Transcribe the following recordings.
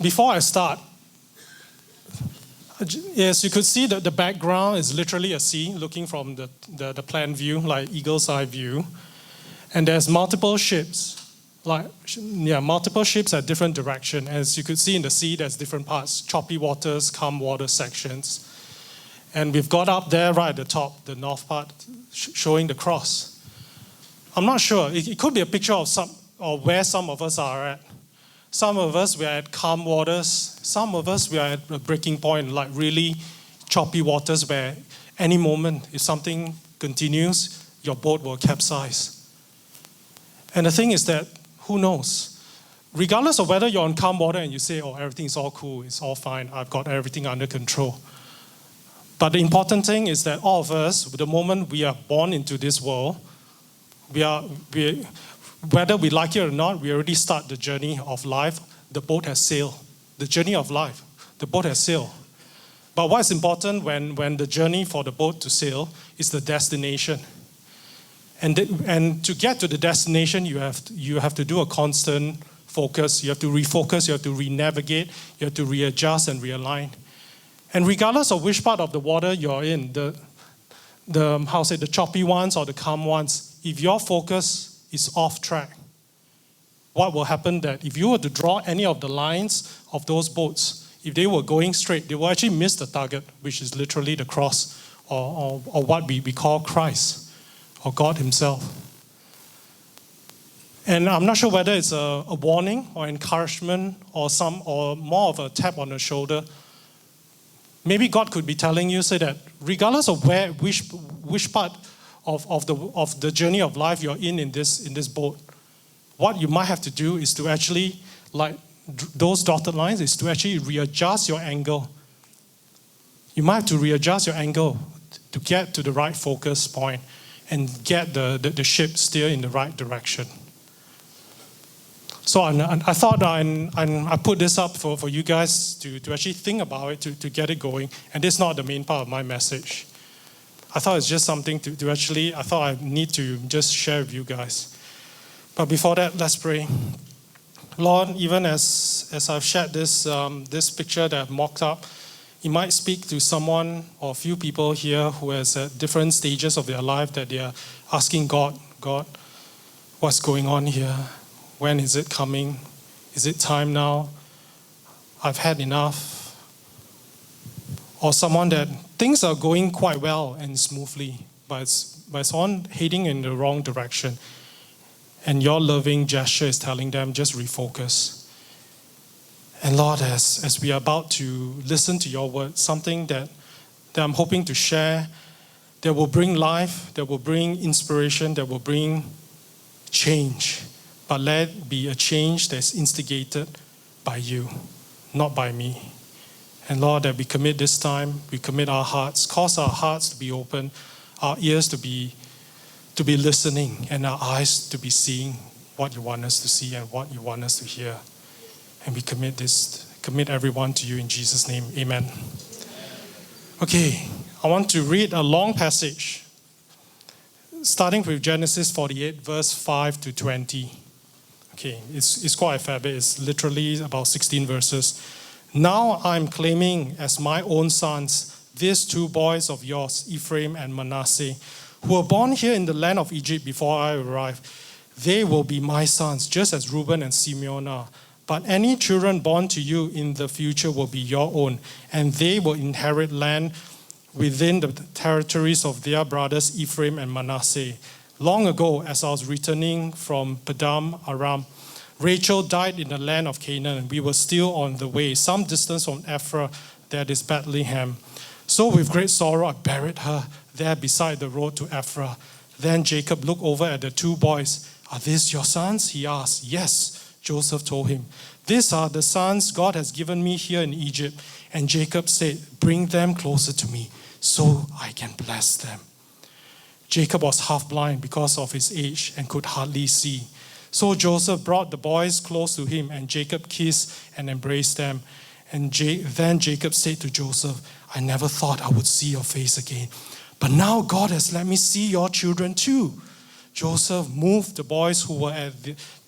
Before I start, yes, you could see that the background is literally a sea looking from the plan view, like eagle's eye view. And there's multiple ships, multiple ships at different direction. As you could see in the sea, there's different parts, choppy waters, calm water sections. And we've got up there right at the top, the north part, showing the cross. I'm not sure, it could be a picture of where some of us are at. Some of us, we are at calm waters. Some of us, we are at a breaking point, like really choppy waters where any moment, if something continues, your boat will capsize. And the thing is that, who knows? Regardless of whether you're on calm water and you say, oh, everything's all cool, it's all fine, I've got everything under control. But the important thing is that all of us, the moment we are born into this world, whether we like it or not, we already start the journey of life. The boat has sailed. The journey of life, the boat has sailed. But what's important when the journey for the boat to sail is the destination. And to get to the destination, you have to do a constant focus. You have to refocus, you have to re-navigate, you have to readjust and realign. And regardless of which part of the water you're in, the choppy ones or the calm ones, if your focus is off track, what will happen that if you were to draw any of the lines of those boats, if they were going straight, they will actually miss the target, which is literally the cross or what we call Christ or God himself. And I'm not sure whether it's a warning or encouragement or more of a tap on the shoulder. Maybe God could be telling you, say that regardless of which part of the journey of life you're in this boat, what you might have to do is to actually, like those dotted lines, is to actually readjust your angle. You might have to readjust your angle to get to the right focus point and get the ship steer in the right direction. So I thought I put this up for you guys to actually think about it, to get it going. And this is not the main part of my message. I thought it's just something to actually, I thought I need to just share with you guys. But before that, let's pray. Lord, even as I've shared this picture that I've mocked up, it might speak to someone or a few people here who is at different stages of their life that they are asking God, what's going on here? When is it coming? Is it time now? I've had enough. Or someone that things are going quite well and smoothly, but it's on heading in the wrong direction. And your loving gesture is telling them, just refocus. And Lord, as we are about to listen to your word, something that I'm hoping to share that will bring life, that will bring inspiration, that will bring change. But let it be a change that's instigated by you, not by me. And Lord, that we commit this time, we commit our hearts, cause our hearts to be open, our ears to be listening, and our eyes to be seeing what you want us to see and what you want us to hear. And we commit everyone to you in Jesus' name. Amen. Okay, I want to read a long passage, starting with Genesis 48, verse 5 to 20. Okay, it's quite a fair bit. It's literally about 16 verses. Now I'm claiming as my own sons these two boys of yours, Ephraim and Manasseh, who were born here in the land of Egypt before I arrived. They will be my sons, just as Reuben and Simeon are. But any children born to you in the future will be your own, and they will inherit land within the territories of their brothers Ephraim and Manasseh. Long ago, as I was returning from Padam Aram, Rachel died in the land of Canaan, and we were still on the way, some distance from Ephraim, that is Bethlehem. So with great sorrow, I buried her there beside the road to Ephraim. Then Jacob looked over at the two boys. Are these your sons? He asked. Yes, Joseph told him. These are the sons God has given me here in Egypt. And Jacob said, bring them closer to me so I can bless them. Jacob was half blind because of his age and could hardly see. So Joseph brought the boys close to him, and Jacob kissed and embraced them. And then Jacob said to Joseph, I never thought I would see your face again, but now God has let me see your children too. Joseph moved the boys who were at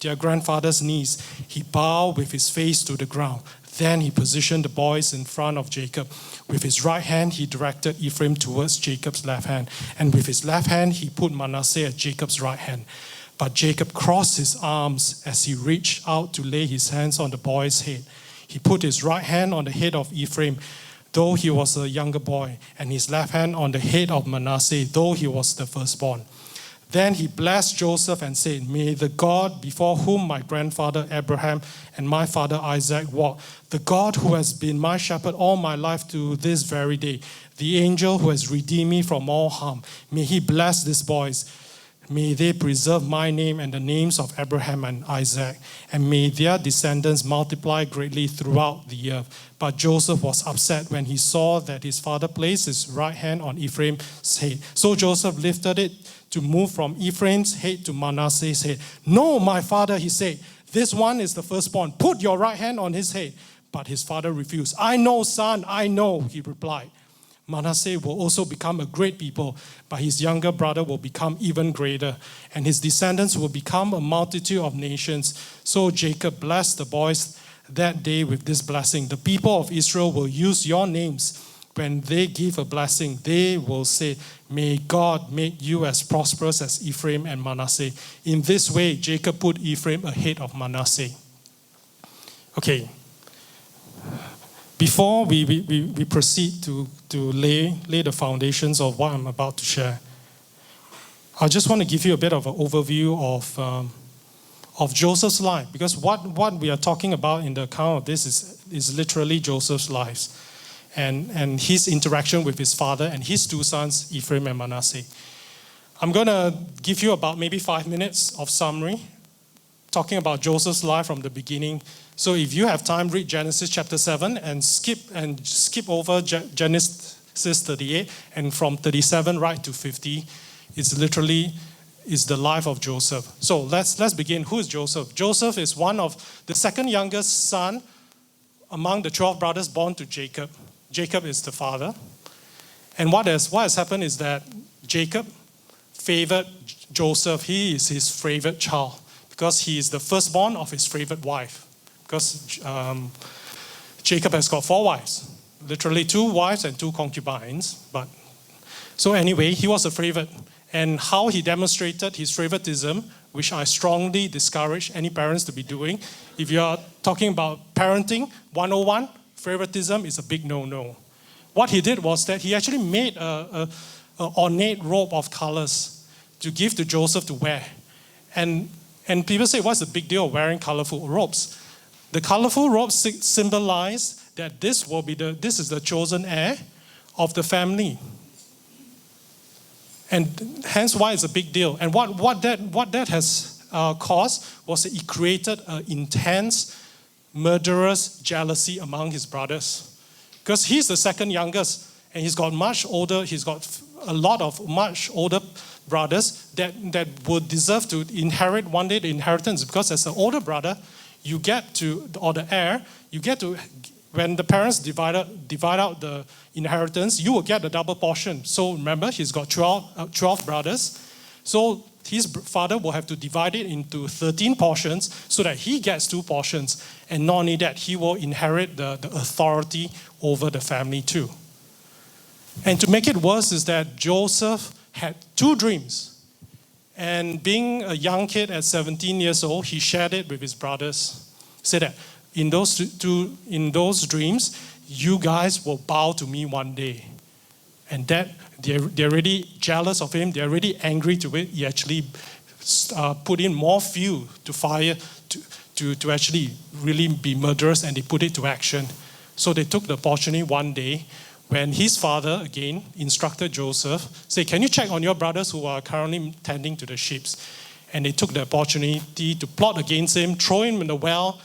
their grandfather's knees. He bowed with his face to the ground. Then he positioned the boys in front of Jacob. With his right hand, he directed Ephraim towards Jacob's left hand. And with his left hand, he put Manasseh at Jacob's right hand. But Jacob crossed his arms as he reached out to lay his hands on the boy's head. He put his right hand on the head of Ephraim, though he was a younger boy, and his left hand on the head of Manasseh, though he was the firstborn. Then he blessed Joseph and said, "May the God before whom my grandfather Abraham and my father Isaac walked, the God who has been my shepherd all my life to this very day, the angel who has redeemed me from all harm, may he bless these boys. May they preserve my name and the names of Abraham and Isaac, and may their descendants multiply greatly throughout the earth." But Joseph was upset when he saw that his father placed his right hand on Ephraim's head. So Joseph lifted it to move from Ephraim's head to Manasseh's head. "No, my father," he said, "this one is the firstborn. Put your right hand on his head." But his father refused. "I know, son, I know," he replied. "Manasseh will also become a great people, but his younger brother will become even greater, and his descendants will become a multitude of nations." So Jacob blessed the boys that day with this blessing. "The people of Israel will use your names. When they give a blessing, they will say, 'May God make you as prosperous as Ephraim and Manasseh.'" In this way, Jacob put Ephraim ahead of Manasseh. Okay. Before we proceed to lay the foundations of what I'm about to share, I just want to give you a bit of an overview of Joseph's life, because what we are talking about in the account of this is literally Joseph's life and his interaction with his father and his two sons, Ephraim and Manasseh. I'm going to give you about maybe 5 minutes of summary, talking about Joseph's life from the beginning. So if you have time, read Genesis chapter 7 and skip over Genesis 38, and from 37 right to 50, it's literally the life of Joseph. So let's begin. Who is Joseph? Joseph is one of the second youngest son among the 12 brothers born to Jacob. Jacob is the father. And what has happened is that Jacob favored Joseph. He is his favorite child because he is the firstborn of his favorite wife. Because Jacob has got 4 wives, literally 2 wives and 2 concubines. So anyway, he was a favorite. And how he demonstrated his favoritism, which I strongly discourage any parents to be doing. If you are talking about parenting 101, favoritism is a big no-no. What he did was that he actually made an ornate robe of colors to give to Joseph to wear. And people say, what's the big deal of wearing colorful robes? The colorful robes symbolize that this is the chosen heir of the family. And hence why it's a big deal. And what that has caused was that it created an intense, murderous jealousy among his brothers. Because he's the second youngest, and he's got a lot of much older brothers that would deserve to inherit one day the inheritance. Because as the older brother, or the heir, you get to, when the parents divide out the inheritance, you will get a double portion. So remember, he's got 12 brothers. So his father will have to divide it into 13 portions so that he gets 2 portions. And not only that, he will inherit the authority over the family too. And to make it worse is that Joseph had 2 dreams. And being a young kid at 17 years old, he shared it with his brothers. He said that in those dreams, you guys will bow to me one day. And that they're already jealous of him. They're already angry to it. He actually put in more fuel to fire to actually really be murderous, and they put it to action. So they took the opportunity one day when his father, again, instructed Joseph, say, "Can you check on your brothers who are currently tending to the sheep?" And they took the opportunity to plot against him, throw him in the well.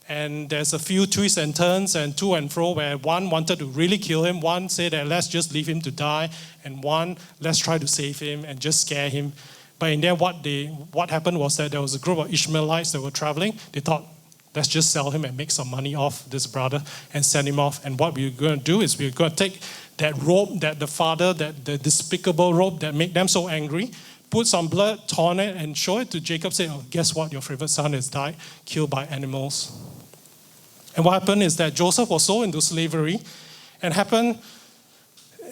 And there's a few twists and turns and to and fro where one wanted to really kill him. One said that let's just leave him to die. And one, let's try to save him and just scare him. But in there, what happened was that there was a group of Ishmaelites that were traveling. They thought, let's just sell him and make some money off this brother and send him off. And what we're going to do is we're going to take that robe that the despicable robe that made them so angry, put some blood, torn it, and show it to Jacob, say, "Oh, guess what? Your favorite son has died, killed by animals." And what happened is that Joseph was sold into slavery, and happened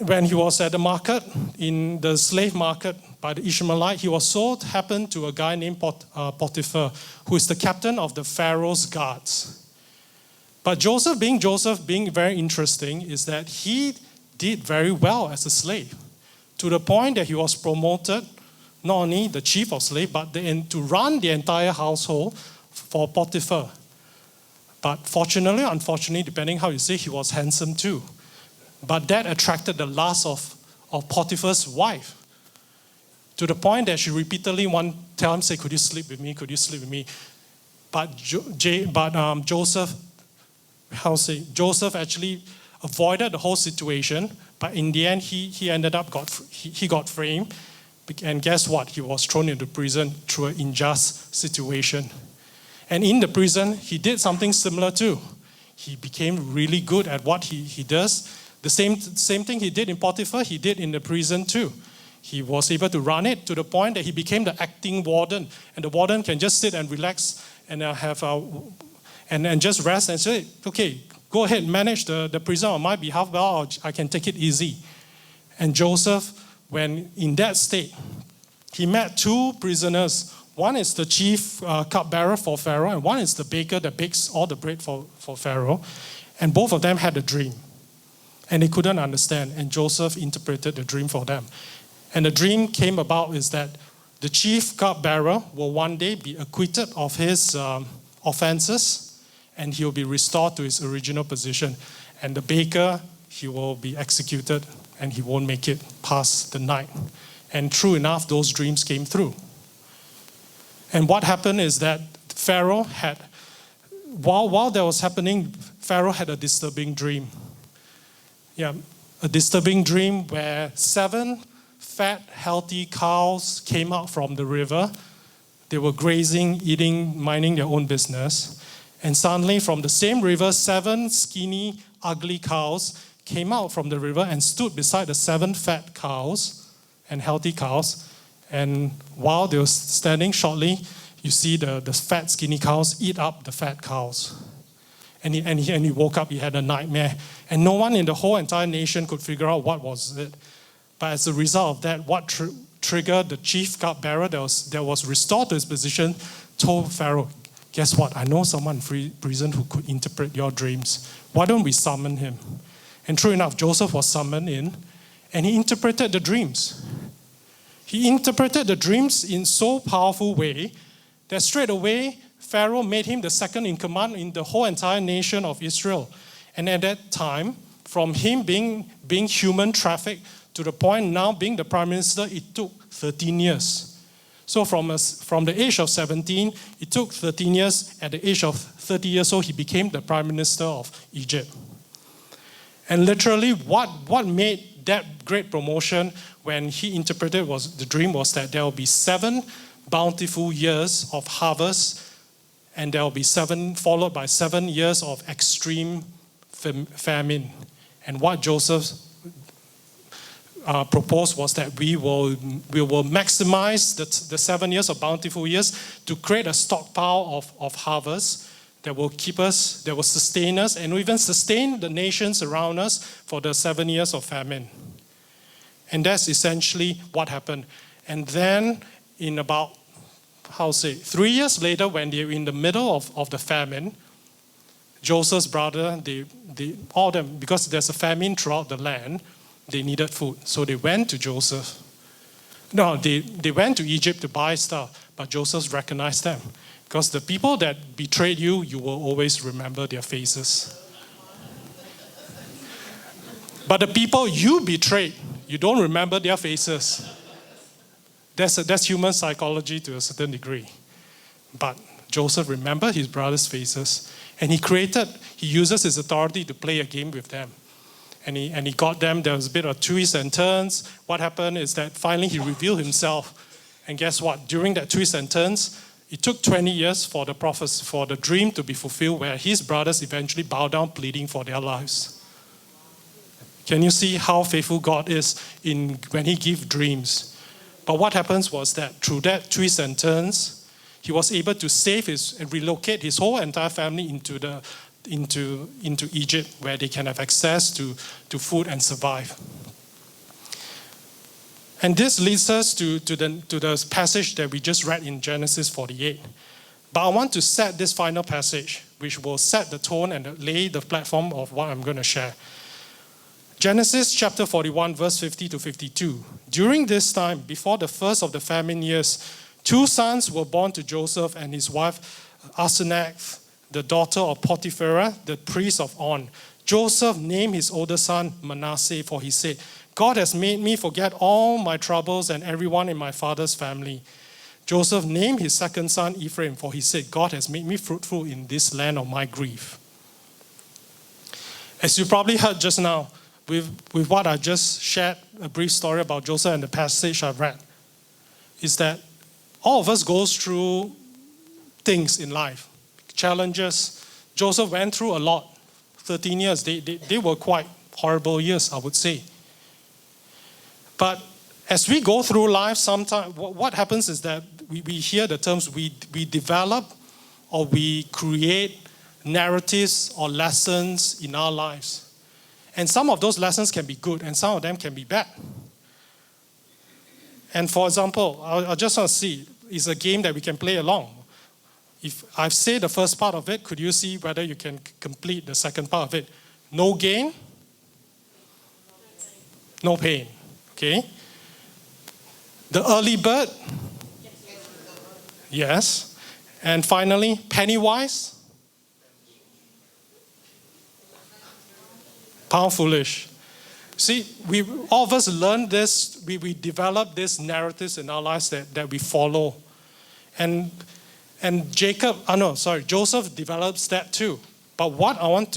when he was at the market, in the slave market by the Ishmaelite, he was sold, happened to a guy named Potiphar, who is the captain of the Pharaoh's guards. But Joseph, being very interesting, is that he did very well as a slave, to the point that he was promoted, not only the chief of slave, but to run the entire household for Potiphar. But fortunately, unfortunately, depending how you say, he was handsome too. But that attracted the lust of Potiphar's wife, to the point that she repeatedly tell him, say, could you sleep with me? Could you sleep with me? But Joseph actually avoided the whole situation. But in the end, he ended up got framed. And guess what? He was thrown into prison through an unjust situation. And in the prison, he did something similar too. He became really good at what he does. The same thing he did in Potiphar, he did in the prison too. He was able to run it to the point that he became the acting warden. And the warden can just sit and relax and and just rest and say, okay, go ahead, manage the prison on my behalf, well, I can take it easy. And Joseph, when in that state, he met two prisoners. One is the chief cupbearer for Pharaoh, and one is the baker that bakes all the bread for Pharaoh. And both of them had a dream. And they couldn't understand. And Joseph interpreted the dream for them. And the dream came about is that the chief cupbearer will one day be acquitted of his offenses, and he will be restored to his original position. And the baker, he will be executed, and he won't make it past the night. And true enough, those dreams came through. And what happened is that Pharaoh had, while that was happening, Pharaoh had a disturbing dream. Yeah, a disturbing dream where 7 fat, healthy cows came out from the river. They were grazing, eating, minding their own business. And suddenly from the same river, 7 skinny, ugly cows came out from the river and stood beside the 7 fat cows and healthy cows. And while they were standing shortly, you see the fat, skinny cows eat up the fat cows. And he woke up, he had a nightmare. And no one in the whole entire nation could figure out what was it. But as a result of that, what triggered the chief cupbearer that was restored to his position told Pharaoh, guess what? I know someone in prison who could interpret your dreams. Why don't we summon him? And true enough, Joseph was summoned in, and he interpreted the dreams. He interpreted the dreams in so powerful way that straight away, Pharaoh made him the second in command in the whole entire nation of Israel. And at that time, from him being human trafficked to the point now being the prime minister, it took 13 years. So from the age of 17, it took 13 years. At the age of 30 years old, he became the prime minister of Egypt. And literally, what made that great promotion when he interpreted the dream was that there will be 7 bountiful years of harvest, and there will be 7 followed by 7 years of extreme famine. And what Joseph proposed was that we will maximize the 7 years of bountiful years to create a stockpile of harvest that will keep us, that will sustain us, and even sustain the nations around us for the 7 years of famine. And that's essentially what happened. And then in about, 3 years later, when they were in the middle of the famine, Joseph's brother, all of them, because there's a famine throughout the land, they needed food. So they went to Joseph. No, they went to Egypt to buy stuff, but Joseph recognized them. Because the people that betrayed you, you will always remember their faces. But the people you betrayed, you don't remember their faces. That's human psychology to a certain degree. But Joseph remembered his brothers' faces, and he uses his authority to play a game with them. And he got them. There was a bit of twists and turns. What happened is that finally he revealed himself. And guess what? During that twists and turns, it took 20 years for the dream to be fulfilled, where his brothers eventually bowed down, pleading for their lives. Can you see how faithful God is when He gives dreams? But what happens was that through that twists and turns, he was able to save and relocate his whole entire family into the into Egypt, where they can have access to food and survive. And this leads us to the passage that we just read in Genesis 48. But I want to set this final passage, which will set the tone and lay the platform of what I'm going to share. Genesis chapter 41, verse 50 to 52. During this time, before the first of the famine years, 2 sons were born to Joseph and his wife Asenath, the daughter of Potiphar, the priest of On. Joseph named his older son Manasseh, for he said, God has made me forget all my troubles and everyone in my father's family. Joseph named his second son Ephraim, for he said, God has made me fruitful in this land of my grief. As you probably heard just now, with what I just shared, a brief story about Joseph and the passage I've read, is that all of us goes through things in life, challenges. Joseph went through a lot. 13 years, they were quite horrible years, I would say. But as we go through life, sometimes what happens is that we hear the terms, we develop or we create narratives or lessons in our lives. And some of those lessons can be good and some of them can be bad. And for example, I just want to see, it's a game that we can play along. If I've said the first part of it, could you see whether you can complete the second part of it? No gain, no pain. Okay? The early bird? Yes. And finally, penny wise? Pound foolish. See, all of us learn this, we develop these narratives in our lives that we follow. And Joseph develops that too. But what I want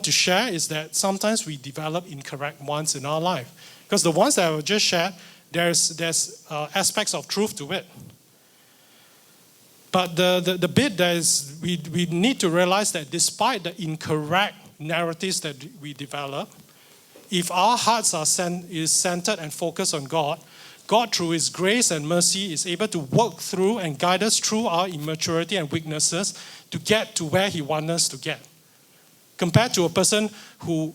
to share is that sometimes we develop incorrect ones in our life. Because the ones that I just shared, there's aspects of truth to it. But the bit that is, we need to realize that despite the incorrect narratives that we develop, if our hearts is centered and focused on God, God through His grace and mercy is able to work through and guide us through our immaturity and weaknesses to get to where He wants us to get. Compared to a person who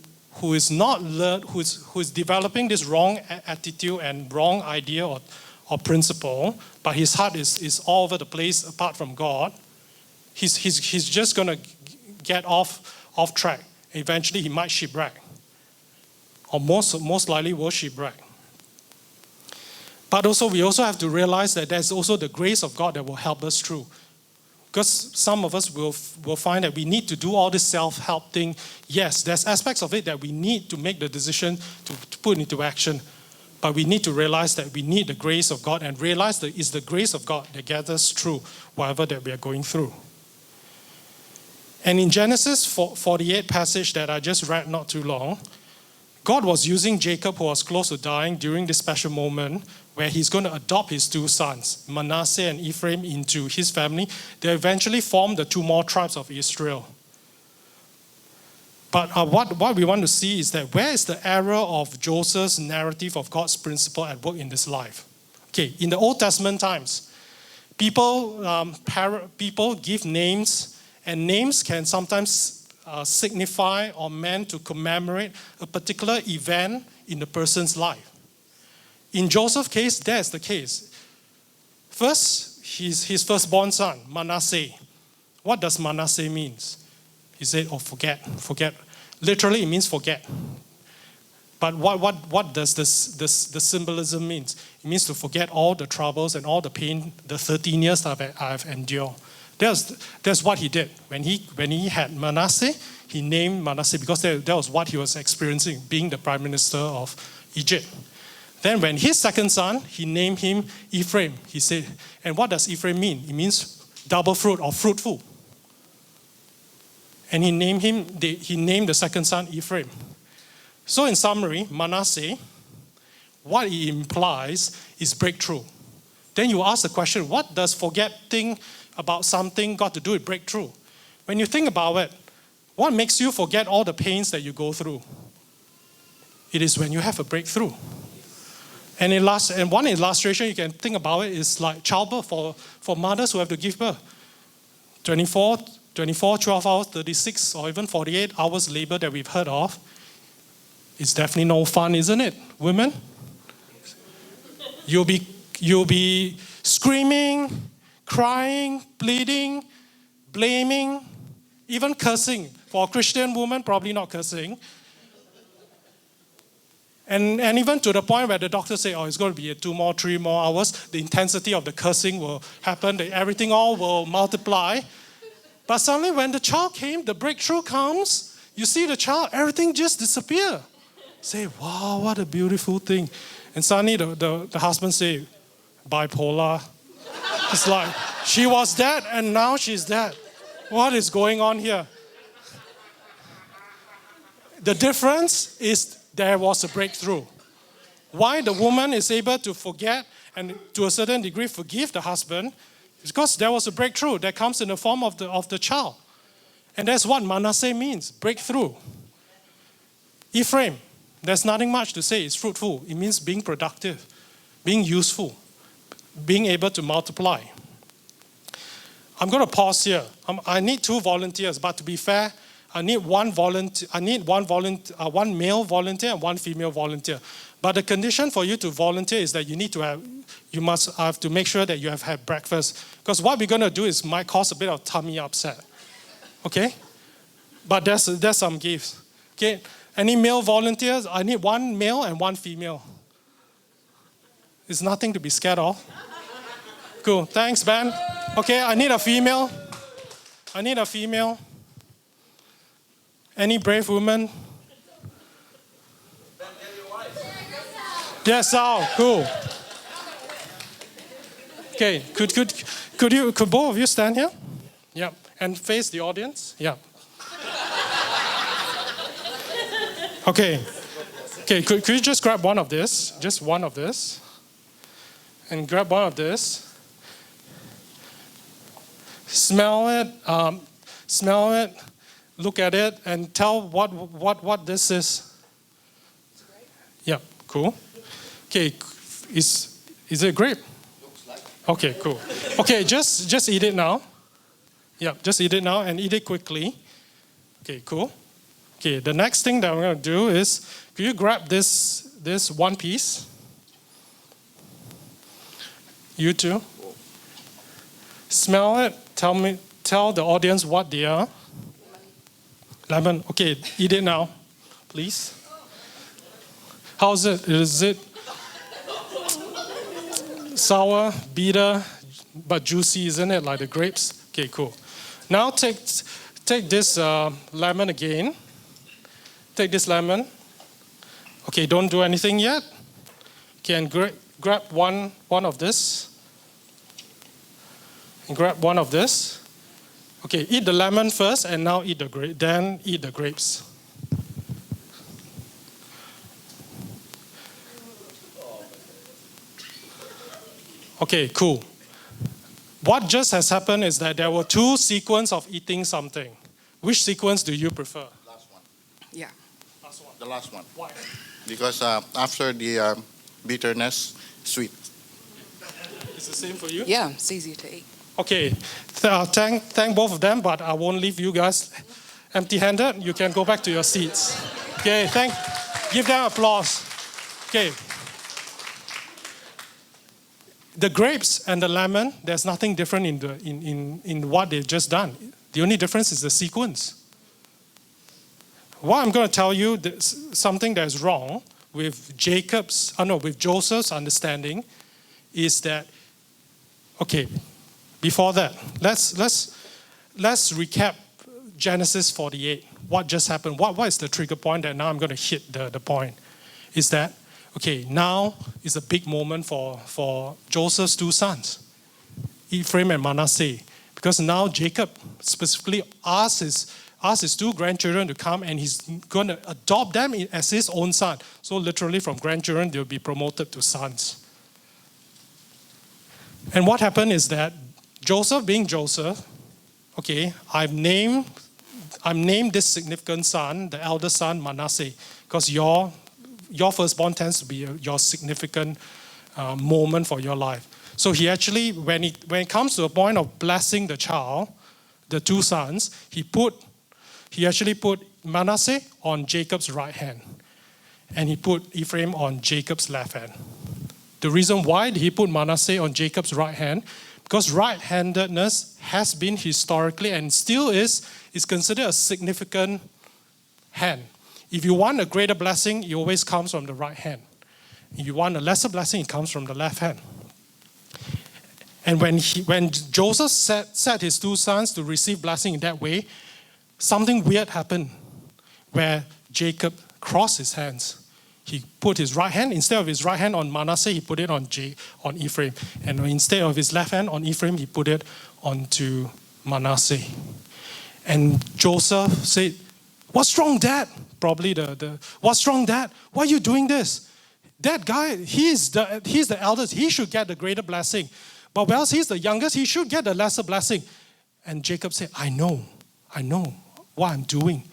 is not learned, who is developing this wrong attitude and wrong idea or principle, but his heart is all over the place apart from God, he's just going to get off track. Eventually he might shipwreck, or most likely will shipwreck. But also we also have to realize that there's also the grace of God that will help us through. Because some of us will find that we need to do all this self-help thing. Yes, there's aspects of it that we need to make the decision to put into action. But we need to realize that we need the grace of God and realize that it's the grace of God that gets us through whatever that we are going through. And in Genesis 48 passage that I just read not too long, God was using Jacob, who was close to dying, during this special moment where He's going to adopt his 2 sons, Manasseh and Ephraim, into His family. They eventually formed the 2 more tribes of Israel. But what we want to see is that where is the error of Joseph's narrative of God's principle at work in this life? Okay, in the Old Testament times, people give names, and names can sometimes signify or meant to commemorate a particular event in the person's life. In Joseph's case, that's the case. First, his firstborn son, Manasseh. What does Manasseh mean? He said, forget. Literally, it means forget. But what does the symbolism mean? It means to forget all the troubles and all the pain, the 13 years I've endured. That's what he did. When he had Manasseh, he named Manasseh because that was what he was experiencing, being the prime minister of Egypt. Then when his second son, he named him Ephraim. He said, and what does Ephraim mean? It means double fruit or fruitful. And he named the second son Ephraim. So in summary, Manasseh, what it implies is breakthrough. Then you ask the question, what does forgetting about something got to do with breakthrough? When you think about it, what makes you forget all the pains that you go through? It is when you have a breakthrough. And one illustration you can think about it is like childbirth for mothers who have to give birth. 24 24, 12 hours, 36, or even 48 hours labor that we've heard of, it's definitely no fun, isn't it, women? You'll be screaming, crying, pleading, blaming, even cursing. For a Christian woman, probably not cursing. And even to the point where the doctor say, oh, it's going to be 2 more, 3 more hours, the intensity of the cursing will happen, everything all will multiply. But suddenly when the child came, the breakthrough comes, you see the child, everything just disappear. Say, wow, what a beautiful thing. And suddenly the husband say, bipolar. It's like, she was dead and now she's dead. What is going on here? The difference is there was a breakthrough. Why the woman is able to forget and to a certain degree forgive the husband is because there was a breakthrough that comes in the form of the child. And that's what Manasseh means, breakthrough. Ephraim, there's nothing much to say, it's fruitful. It means being productive, being useful, being able to multiply. I'm going to pause here. I need 2 volunteers, but to be fair, I need one male volunteer and 1 female volunteer. But the condition for you to volunteer is that you must have to make sure that you have had breakfast. Because what we're going to do might cause a bit of tummy upset. Okay? But there's some gifts. Okay? Any male volunteers? I need 1 male and 1 female. It's nothing to be scared of. Cool. Thanks, Ben. Okay, I need a female. Any brave woman? Yes, cool. Okay, could both of you stand here? Yeah, and face the audience. Yeah. Okay, could you just grab one of this? Just one of this. And grab one of this. Smell it, look at it, and tell what this is. Yeah, cool. Okay, is it grape? Looks like. Okay, cool. Okay, just eat it now. Yeah, just eat it now and eat it quickly. Okay, cool. Okay, the next thing that I'm going to do is, could you grab this 1 piece? You too. Smell it. Tell the audience what they are. Lemon. Okay, eat it now, please. How's it? Is it sour, bitter, but juicy, isn't it? Like the grapes? Okay, cool. Now take this lemon again. Take this lemon. Okay, don't do anything yet. Okay, and grab one of this. And grab one of this. Okay, eat the lemon first, and now eat the grape. Then eat the grapes. Okay, cool. What just has happened is that there were 2 sequences of eating something. Which sequence do you prefer? Last one. Yeah. Last one. The last one. Why? Because after the bitterness, sweet. It's the same for you? Yeah, it's easier to eat. Okay, thank both of them, but I won't leave you guys empty-handed. You can go back to your seats. Okay, give them applause. Okay. The grapes and the lemon, there's nothing different in what they've just done. The only difference is the sequence. What I'm going to tell you, something that is wrong with Joseph's understanding, is that, okay, before that, let's recap Genesis 48. What just happened? What is the trigger point that now I'm going to hit the point? Is that, okay, now is a big moment for Joseph's 2 sons, Ephraim and Manasseh. Because now Jacob specifically asked his 2 grandchildren to come, and he's going to adopt them as his own son. So literally from grandchildren, they'll be promoted to sons. And what happened is that Joseph being Joseph, okay, I've named this significant son, the elder son, Manasseh, because your firstborn tends to be your significant moment for your life. So he actually, when it comes to a point of blessing the child, the two sons, he actually put Manasseh on Jacob's right hand, and he put Ephraim on Jacob's left hand. The reason why he put Manasseh on Jacob's right hand, because right-handedness has been historically and still is considered a significant hand. If you want a greater blessing, it always comes from the right hand. If you want a lesser blessing, it comes from the left hand. And when Joseph set his two sons to receive blessing in that way, something weird happened where Jacob crossed his hands. He put his right hand, instead of his right hand on Manasseh, he put it on Ephraim. And instead of his left hand on Ephraim, he put it onto Manasseh. And Joseph said, "What's wrong, Dad?" Probably "What's wrong, Dad? Why are you doing this? That guy, he's the eldest. He should get the greater blessing. But whereas he's the youngest, he should get the lesser blessing." And Jacob said, I know what I'm doing.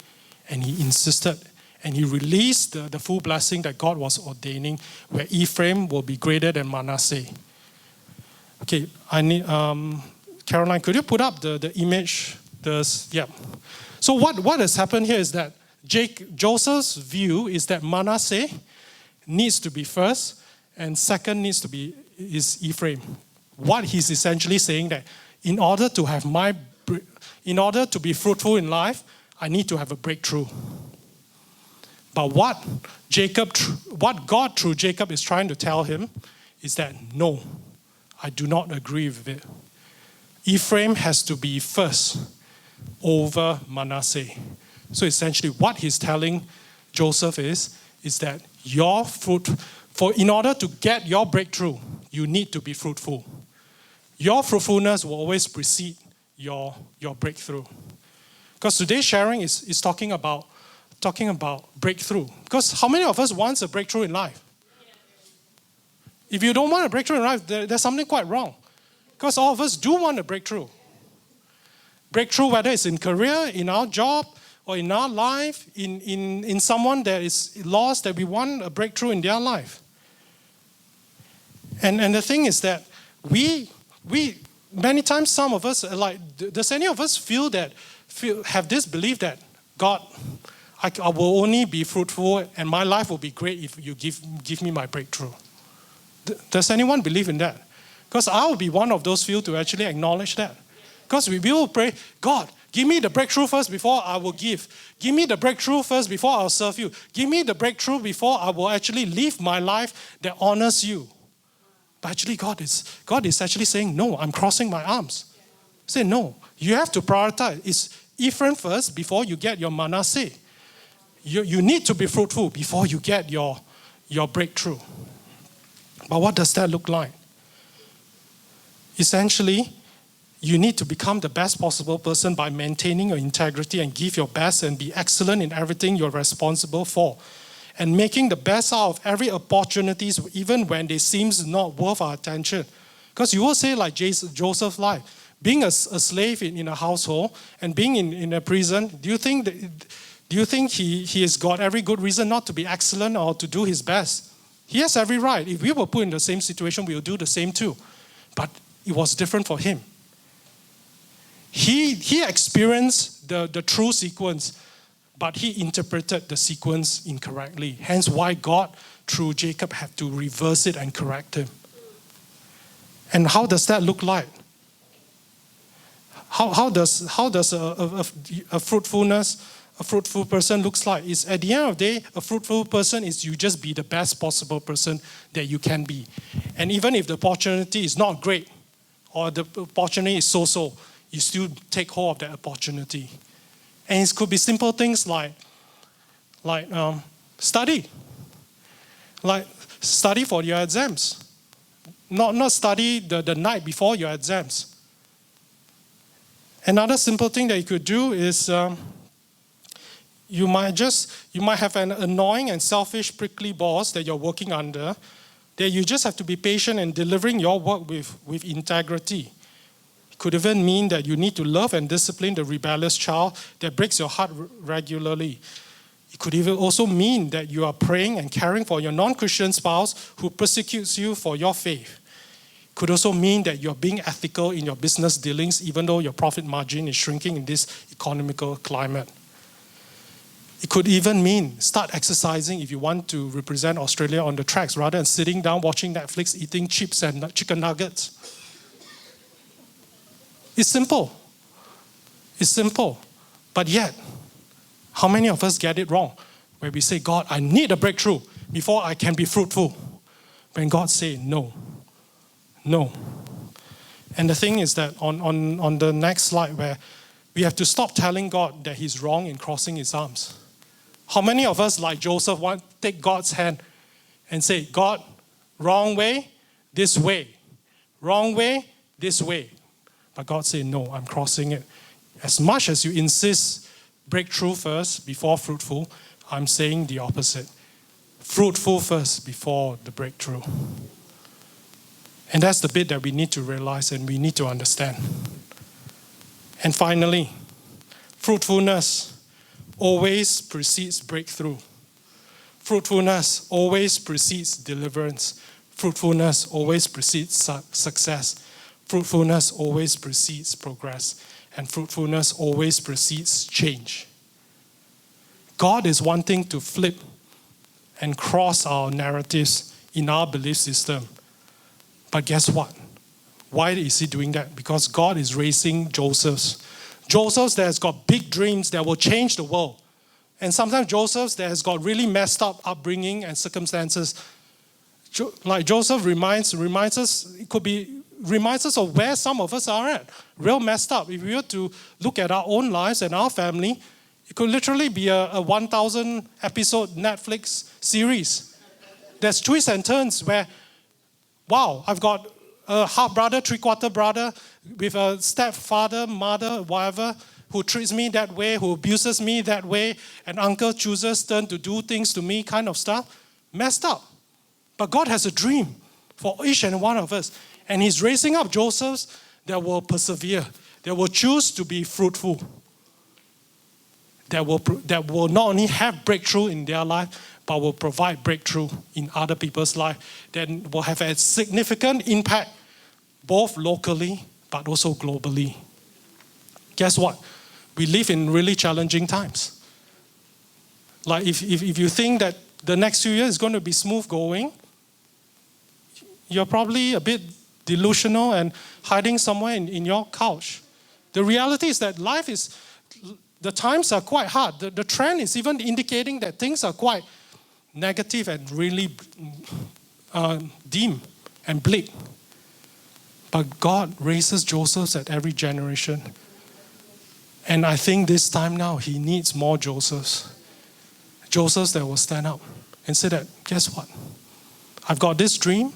And he insisted. And he released the full blessing that God was ordaining, where Ephraim will be greater than Manasseh. Okay, I need Caroline. Could you put up the image? So what has happened here is that Joseph's view is that Manasseh needs to be first, and second is Ephraim. What he's essentially saying that in order to be fruitful in life, I need to have a breakthrough. But what God through Jacob is trying to tell him is that no, I do not agree with it. Ephraim has to be first over Manasseh. So essentially what he's telling Joseph is that in order to get your breakthrough, you need to be fruitful. Your fruitfulness will always precede your breakthrough. Because today's sharing is talking about breakthrough. Because how many of us wants a breakthrough in life? If you don't want a breakthrough in life, there's something quite wrong. Because all of us do want a breakthrough. Breakthrough, whether it's in career, in our job, or in our life, in someone that is lost, that we want a breakthrough in their life. And the thing is that we many times, some of us, does any of us have this belief that God, I will only be fruitful and my life will be great if you give me my breakthrough? Does anyone believe in that? Because I will be one of those few to actually acknowledge that. Because we will pray, God, give me the breakthrough first before I will give. Give me the breakthrough first before I'll serve you. Give me the breakthrough before I will actually live my life that honors you. But actually God is actually saying, no, I'm crossing my arms. Say, no, you have to prioritize. It's Ephraim first before you get your Manasseh. You need to be fruitful before you get your breakthrough. But what does that look like? Essentially, you need to become the best possible person by maintaining your integrity and give your best and be excellent in everything you're responsible for. And making the best out of every opportunities, even when they seem not worth our attention. Because you will say, like Joseph's life, being a slave in a household and being in a prison, do you think he has got every good reason not to be excellent or to do his best? He has every right. If we were put in the same situation, we will do the same too. But it was different for him. He experienced the true sequence, but he interpreted the sequence incorrectly. Hence why God, through Jacob, had to reverse it and correct him. And how does that look like? How does a fruitful person looks like? Is at the end of the day, a fruitful person is you just be the best possible person that you can be. And even if the opportunity is not great, or the opportunity is so-so, you still take hold of that opportunity. And it could be simple things like study. Like study for your exams. Not study the night before your exams. Another simple thing that you could do is you might have an annoying and selfish prickly boss that you're working under, that you just have to be patient in delivering your work with integrity. It could even mean that you need to love and discipline the rebellious child that breaks your heart regularly. It could even also mean that you are praying and caring for your non-Christian spouse who persecutes you for your faith. Could also mean that you're being ethical in your business dealings, even though your profit margin is shrinking in this economical climate. It could even mean start exercising if you want to represent Australia on the tracks rather than sitting down watching Netflix, eating chips and chicken nuggets. It's simple. It's simple. But yet, how many of us get it wrong? Where we say, God, I need a breakthrough before I can be fruitful. When God says, no. No. And the thing is that on the next slide where we have to stop telling God that he's wrong in crossing his arms. How many of us, like Joseph, want to take God's hand and say, God, wrong way, this way. Wrong way, this way. But God said, no, I'm crossing it. As much as you insist breakthrough first before fruitful, I'm saying the opposite. Fruitful first before the breakthrough. And that's the bit that we need to realize and we need to understand. And finally, fruitfulness always precedes breakthrough. Fruitfulness always precedes deliverance. Fruitfulness always precedes success. Fruitfulness always precedes progress. And fruitfulness always precedes change. God is wanting to flip and cross our narratives in our belief system. But guess what? Why is he doing that? Because God is raising Josephs. Josephs that has got big dreams that will change the world. And sometimes Josephs that has got really messed up upbringing and circumstances. Like Joseph reminds us, it could be reminds us of where some of us are at. Real messed up. If we were to look at our own lives and our family, it could literally be a 1,000 episode Netflix series. There's twists and turns where, wow, I've got a half brother, three-quarter brother with a stepfather, mother, whatever, who treats me that way, who abuses me that way, and uncle chooses turn to do things to me, kind of stuff. Messed up. But God has a dream for each and one of us. And he's raising up Josephs that will persevere, that will choose to be fruitful, that will not only have breakthrough in their life, but will provide breakthrough in other people's life, that will have a significant impact both locally but also globally. Guess what? We live in really challenging times. Like if you think that the next few years is going to be smooth going, you're probably a bit delusional and hiding somewhere in your couch. The reality is that the times are quite hard. The trend is even indicating that things are quite negative and really dim and bleak. But God raises Josephs at every generation. And I think this time now, he needs more Josephs. Josephs that will stand up and say that, guess what? I've got this dream,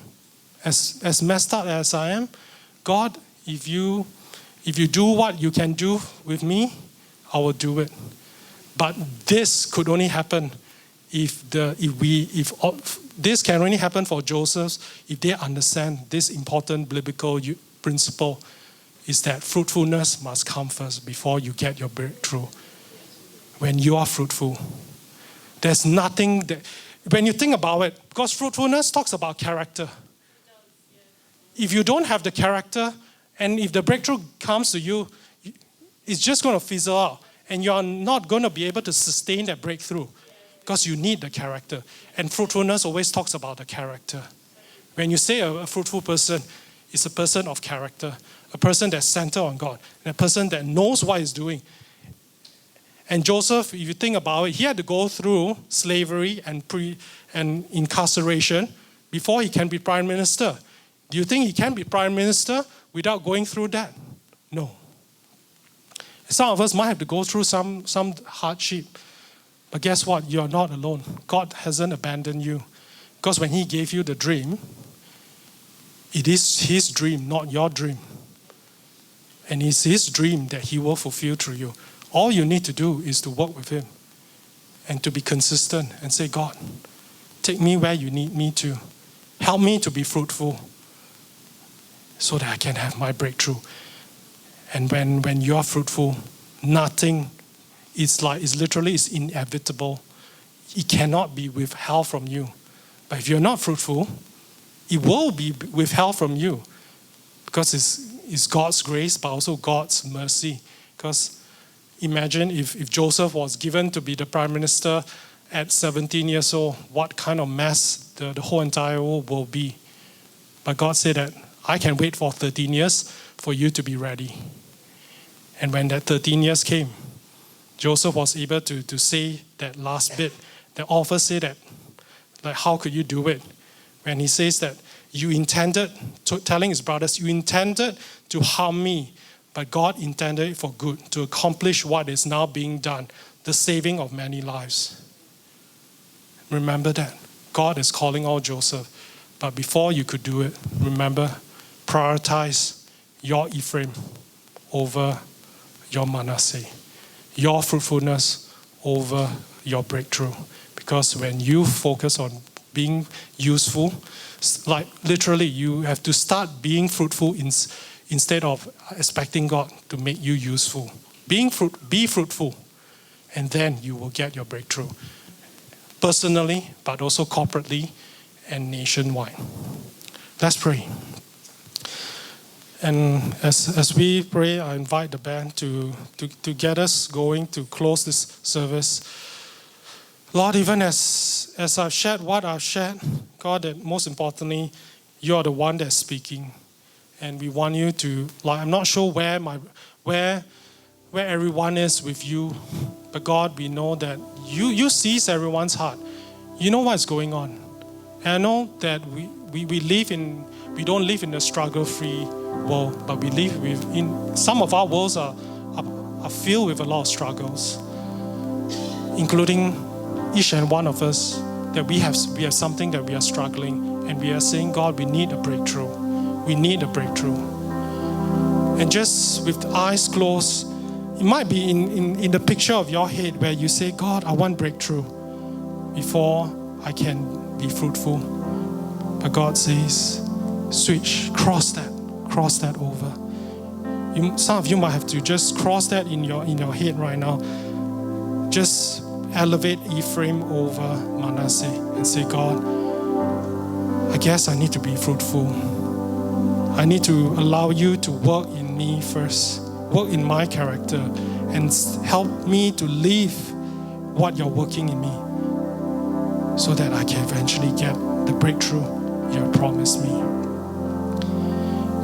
as messed up as I am. God, if you do what you can do with me, I will do it. But this could only happen if this can only happen for Josephs if they understand this important biblical principle is that fruitfulness must come first before you get your breakthrough. When you are fruitful, there's nothing that, when you think about it, because fruitfulness talks about character. If you don't have the character, and if the breakthrough comes to you, it's just going to fizzle out. And you're not going to be able to sustain that breakthrough because you need the character. And fruitfulness always talks about the character. When you say a fruitful person, it's a person of character, a person that's centered on God, and a person that knows what he's doing. And Joseph, if you think about it, he had to go through slavery and incarceration before he can be prime minister. Do you think he can be prime minister without going through that? No. Some of us might have to go through some hardship. But guess what? You're not alone. God hasn't abandoned you. Because when he gave you the dream, it is his dream, not your dream. And it's his dream that he will fulfill through you. All you need to do is to work with him and to be consistent and say, God, take me where you need me to. Help me to be fruitful so that I can have my breakthrough. And when you're fruitful, nothing is inevitable. It cannot be withheld from you. But if you're not fruitful, it will be withheld from you because it's God's grace, but also God's mercy. Because imagine if Joseph was given to be the prime minister at 17 years old, what kind of mess the whole entire world will be. But God said that I can wait for 13 years for you to be ready. And when that 13 years came, Joseph was able to say that last bit. The author said that, like, how could you do it? When he says that you intended, telling his brothers, you intended to harm me, but God intended it for good, to accomplish what is now being done, the saving of many lives. Remember that. God is calling out Joseph. But before you could do it, remember, prioritize your Ephraim over your Manasseh, your fruitfulness over your breakthrough. Because when you focus on being useful, like literally you have to start being fruitful instead of expecting God to make you useful. Be fruitful, and then you will get your breakthrough. Personally, but also corporately and nationwide. Let's pray. And as we pray, I invite the band to get us going to close this service. Lord, even as I've shared what I've shared, God, that most importantly, you are the one that's speaking. And we want you to, like, I'm not sure where everyone is with you, but God, we know that you sees everyone's heart. You know what's going on. And I know that we don't live in a struggle-free world, but we live in some of our worlds are filled with a lot of struggles, including each and one of us, that we have something that we are struggling, and we are saying, God, we need a breakthrough. We need a breakthrough. And just with the eyes closed, it might be in the picture of your head where you say, God, I want breakthrough before I can be fruitful. But God says, switch, cross that over. Some of you might have to just cross that in your head right now. Just elevate Ephraim over Manasseh and say, God, I guess I need to be fruitful. I need to allow you to work in me first, work in my character, and help me to live what you're working in me, so that I can eventually get the breakthrough you have promised me.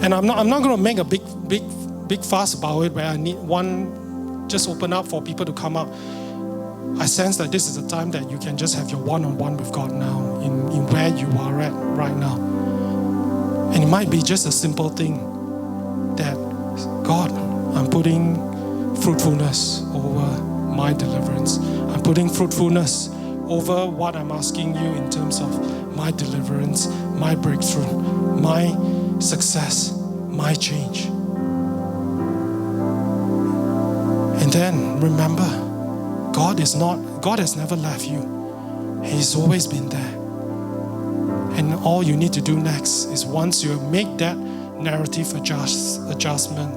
And I'm not going to make a big fuss about it where I need one, just open up for people to come up. I sense that this is a time that you can just have your one-on-one with God now, in where you are at right now. And it might be just a simple thing that, God, I'm putting fruitfulness over my deliverance. I'm putting fruitfulness over what I'm asking you in terms of my deliverance, my breakthrough, my success, my change. And then remember, God has never left you. He's always been there. And all you need to do next is, once you make that narrative adjustment,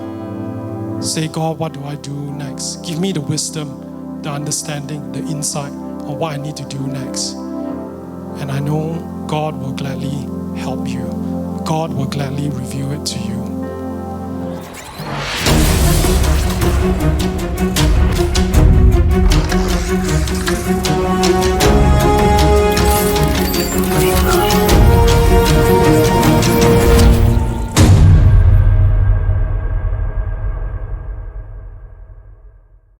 say, God, what do I do next? Give me the wisdom, the understanding, the insight on what I need to do next. And I know God will gladly help you. God will gladly reveal it to you.